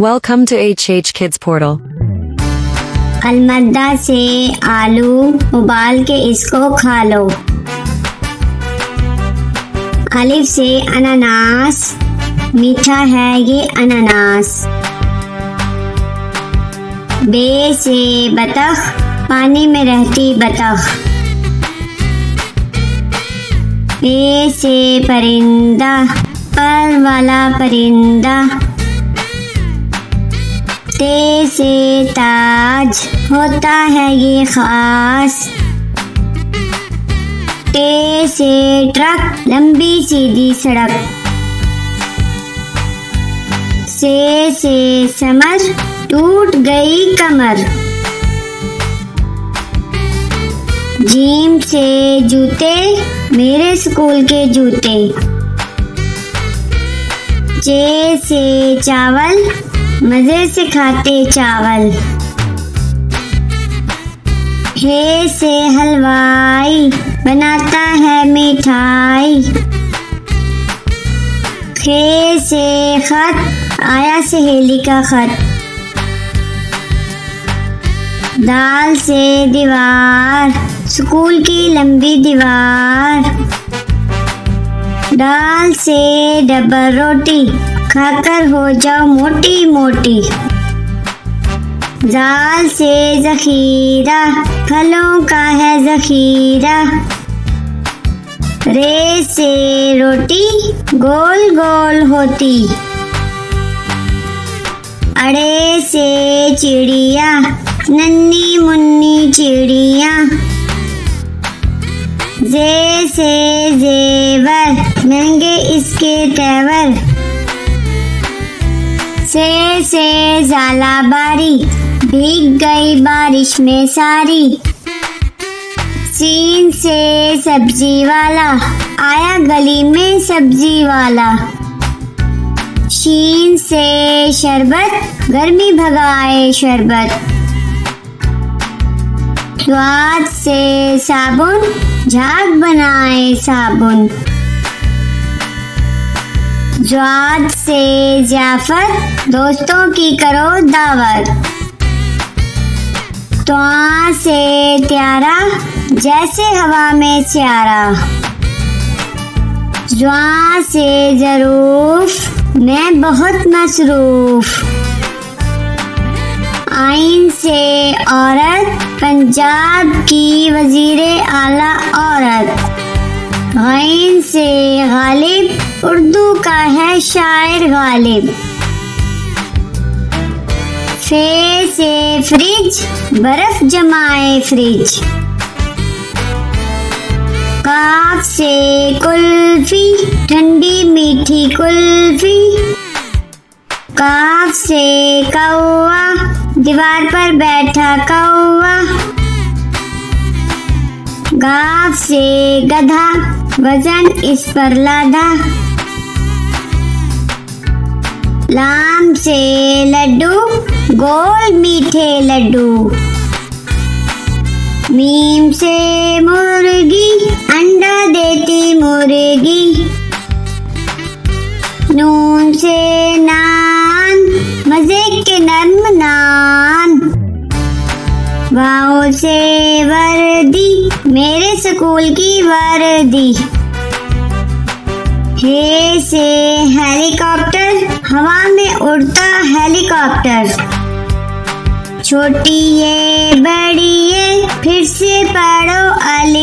Welcome to HH Kids Portal. अलमद्दा से आलू उबाल के इसको खा लो। अलिफ से अनानास, मीठा है ये अनानास। बे से बतख, पानी में रहती बतख। पे से परिंदा, पर वाला परिंदा। ते से ताज, होता है ये खास। टे से ट्रक, लंबी सीधी सड़क। से समर, टूट गई कमर। जीम से जूते, मेरे स्कूल के जूते। चे से चावल, मजे से खाते चावल। हे से हलवाई, बनाता है मिठाई। खे से खत, आया सहेली का खत। दाल से दीवार, स्कूल की लंबी दीवार। दाल से डबल रोटी, खाकर हो जाओ मोटी मोटी। जाल से जखीरा, फलों का है जखीरा। रे से रोटी, गोल गोल होती। अड़े से चिड़िया, नन्ही मुन्नी चिड़िया। जे से जेवर, महंगे इसके तेवर। से जाला बारी, भीग गई बारिश में सारी। सीन से सब्जी वाला, आया गली में सब्जी वाला। शीन से शरबत, गर्मी भगाए शरबत। स्वाद से साबुन, झाग बनाए साबुन। ज्वाद से जाफर, दोस्तों की करो दावत। त्वा से त्यारा, जैसे हवा में स्यारा। ज्वा से जरूफ, मैं बहुत मसरूफ। आइन से औरत, पंजाब की वजीरे आला औरत। गैन से गालिब, उर्दू का है शायर गालिब। फे से फ्रिज, बर्फ जमाए फ्रिज। काफ से कुल्फी, ठंडी मीठी कुल्फी। काफ से कौवा, दीवार पर बैठा कौवा। गाफ से गधा, वजन इस पर लादा। लाम से लड्डू, गोल मीठे लड्डू। मीम से मुर्गी, अंडा देती मुर्गी। नून से नान, मजे के नर्म नान। वाव से वर्दी, मेरे स्कूल की वर्दी। हे से हेलीकॉप्टर, हवा में उड़ता हेलीकॉप्टर। छोटी ये बड़ी ये, फिर से पढ़ो अलिफ।